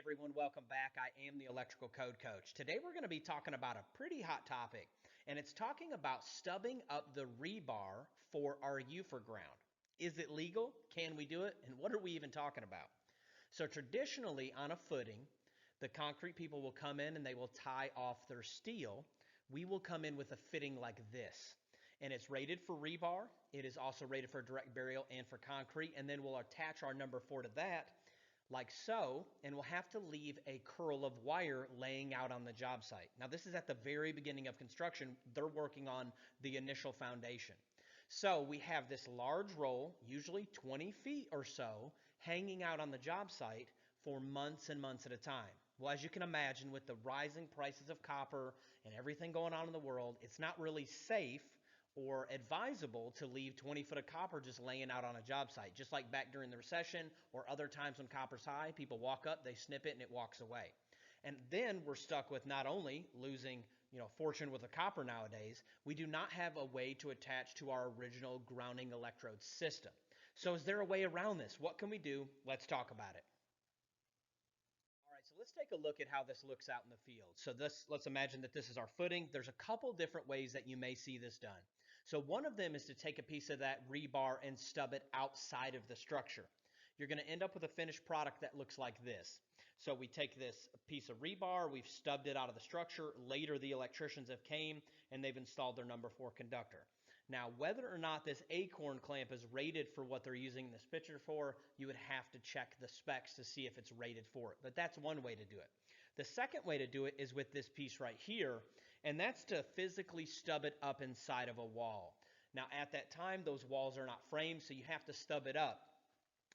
Everyone, welcome back. I am the Electrical Code Coach. Today we're going to be talking about a pretty hot topic, and it's talking about stubbing up the rebar for our UFOR ground. Is it legal? Can we do it? And what are we even talking about? So traditionally on a footing, the concrete people will come in and they will tie off their steel. We will come in with a fitting like this. And it's rated for rebar. It is also rated for direct burial and for concrete. And then we'll attach our number 4 to that like so, and we'll have to leave a curl of wire laying out on the job site. Now, this is at the very beginning of construction. They're working on the initial foundation. So we have this large roll, usually 20 feet or so, hanging out on the job site for months and months at a time. Well, as you can imagine, with the rising prices of copper and everything going on in the world, it's not really safe or advisable to leave 20 foot of copper just laying out on a job site. Just like back during the recession or other times when copper's high, people walk up, they snip it, and it walks away. And then we're stuck with not only losing, fortune with the copper nowadays, we do not have a way to attach to our original grounding electrode system. So is there a way around this? What can we do? Let's talk about it. All right, so let's take a look at how this looks out in the field. So let's imagine that this is our footing. There's a couple different ways that you may see this done. So one of them is to take a piece of that rebar and stub it outside of the structure. You're going to end up with a finished product that looks like this. So we take this piece of rebar, we've stubbed it out of the structure. Later, the electricians have came and they've installed their number 4 conductor. Now, whether or not this acorn clamp is rated for what they're using this picture for, you would have to check the specs to see if it's rated for it. But that's one way to do it. The second way to do it is with this piece right here, and that's to physically stub it up inside of a wall. Now, at that time, those walls are not framed, so you have to stub it up.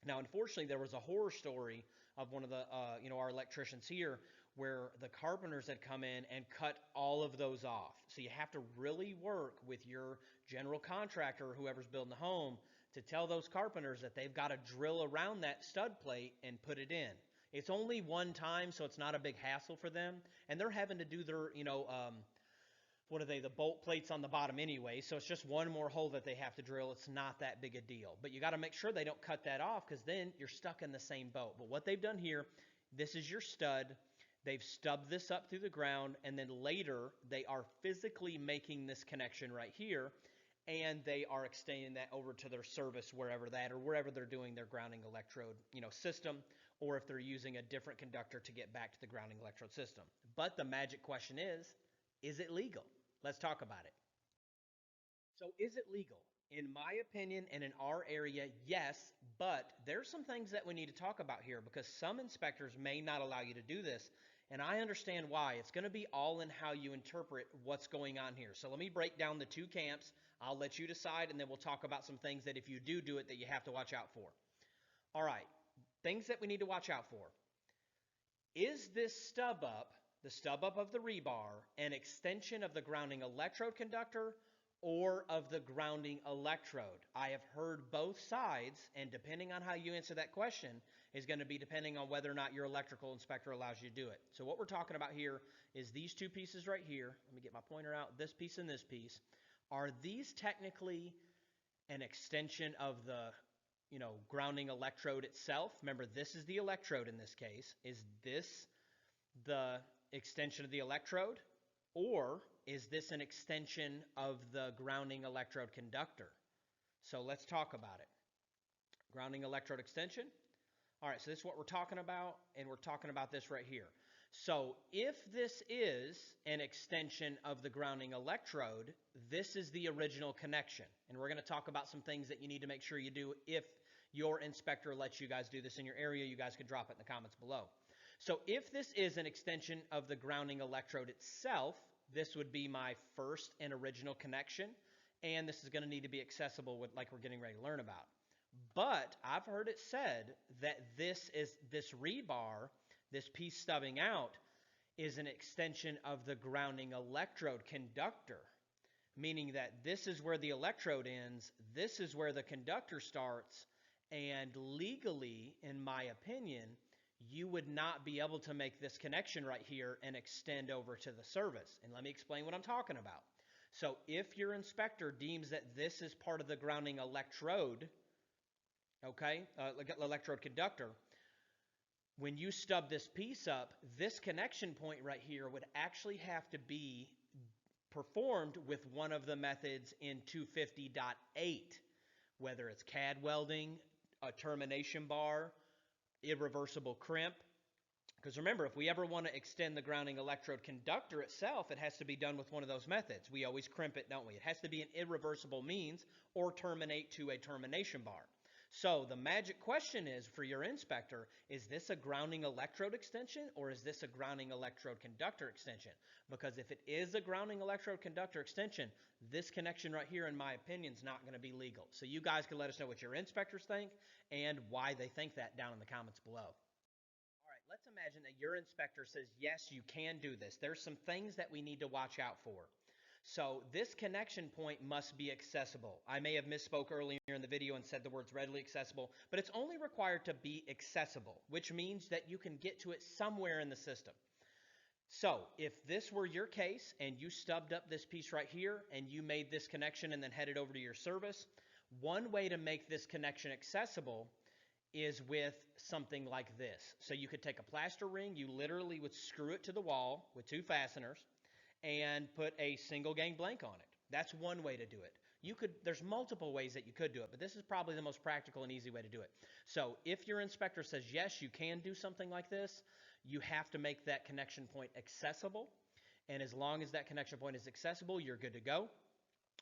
Now, unfortunately, there was a horror story of one of the, our electricians here where the carpenters had come in and cut all of those off. So you have to really work with your general contractor or whoever's building the home to tell those carpenters that they've got to drill around that stud plate and put it in. It's only one time, so it's not a big hassle for them. And they're having to do their, the bolt plates on the bottom anyway, so it's just one more hole that they have to drill. It's not that big a deal. But you got to make sure they don't cut that off because then you're stuck in the same boat. But what they've done here, this is your stud. They've stubbed this up through the ground, and then later they are physically making this connection right here, and they are extending that over to their service wherever they're doing their grounding electrode, system, or if they're using a different conductor to get back to the grounding electrode system. But the magic question is it legal? Let's talk about it. So is it legal? In my opinion and in our area, yes, but there's some things that we need to talk about here because some inspectors may not allow you to do this, and I understand why. It's going to be all in how you interpret what's going on here. So let me break down the two camps. I'll let you decide, and then we'll talk about some things that if you do it that you have to watch out for. All right, things that we need to watch out for. Is this stub up, the stub up of the rebar, an extension of the grounding electrode conductor or of the grounding electrode? I have heard both sides, and depending on how you answer that question is going to be depending on whether or not your electrical inspector allows you to do it. So what we're talking about here is these two pieces right here. Let me get my pointer out. This piece and this piece. Are these technically an extension of the grounding electrode itself? Remember, this is the electrode in this case. Is this the extension of the electrode, or is this an extension of the grounding electrode conductor? So let's talk about it. Grounding electrode extension. All right, so this is what we're talking about, and we're talking about this right here. So if this is an extension of the grounding electrode, this is the original connection. And we're going to talk about some things that you need to make sure you do if your inspector lets you guys do this in your area. You guys can drop it in the comments below. So if this is an extension of the grounding electrode itself, this would be my first and original connection. And this is going to need to be accessible like we're getting ready to learn about. But I've heard it said that this rebar, this piece stubbing out, is an extension of the grounding electrode conductor, meaning that this is where the electrode ends, this is where the conductor starts, and legally, in my opinion, you would not be able to make this connection right here and extend over to the service. And let me explain what I'm talking about. So if your inspector deems that this is part of the grounding electrode, electrode conductor, When you stub this piece up, this connection point right here would actually have to be performed with one of the methods in 250.8, whether it's CAD welding, a termination bar, irreversible crimp. Because remember, if we ever want to extend the grounding electrode conductor itself, it has to be done with one of those methods. We always crimp it, don't we? It has to be an irreversible means or terminate to a termination bar. So the magic question is for your inspector, is this a grounding electrode extension or is this a grounding electrode conductor extension? Because if it is a grounding electrode conductor extension, this connection right here, in my opinion, is not going to be legal. So you guys can let us know what your inspectors think and why they think that down in the comments below. All right, let's imagine that your inspector says, yes, you can do this. There's some things that we need to watch out for. So this connection point must be accessible. I may have misspoke earlier in the video and said the words readily accessible, but it's only required to be accessible, which means that you can get to it somewhere in the system. So if this were your case and you stubbed up this piece right here and you made this connection and then headed over to your service, one way to make this connection accessible is with something like this. So you could take a plaster ring, you literally would screw it to the wall with two fasteners and put a single gang blank on it. That's one way to do it. There's multiple ways that you could do it, but this is probably the most practical and easy way to do it. So if your inspector says, yes, you can do something like this, you have to make that connection point accessible. And as long as that connection point is accessible, you're good to go.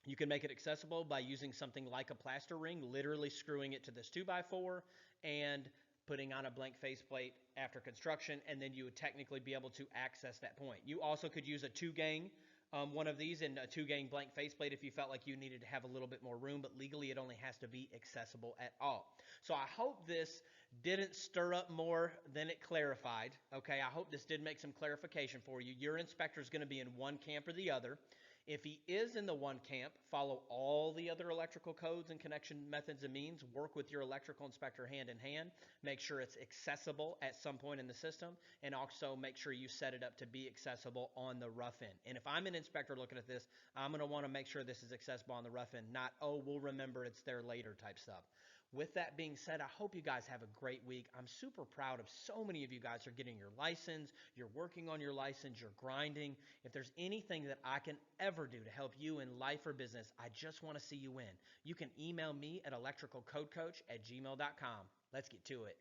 You can make it accessible by using something like a plaster ring, literally screwing it to this 2x4 and putting on a blank faceplate after construction, and then you would technically be able to access that point. You also could use a 2-gang, one of these, and a 2-gang blank faceplate if you felt like you needed to have a little bit more room, but legally it only has to be accessible at all. So I hope this didn't stir up more than it clarified. Okay, I hope this did make some clarification for you. Your inspector is going to be in one camp or the other. If he is in the one camp, follow all the other electrical codes and connection methods and means. Work with your electrical inspector hand in hand. Make sure it's accessible at some point in the system, and also make sure you set it up to be accessible on the rough end. And if I'm an inspector looking at this, I'm going to want to make sure this is accessible on the rough end, not, oh, we'll remember it's there later type stuff. With that being said, I hope you guys have a great week. I'm super proud of so many of you guys are getting your license. You're working on your license. You're grinding. If there's anything that I can ever do to help you in life or business, I just want to see you win. You can email me at electricalcodecoach@gmail.com. Let's get to it.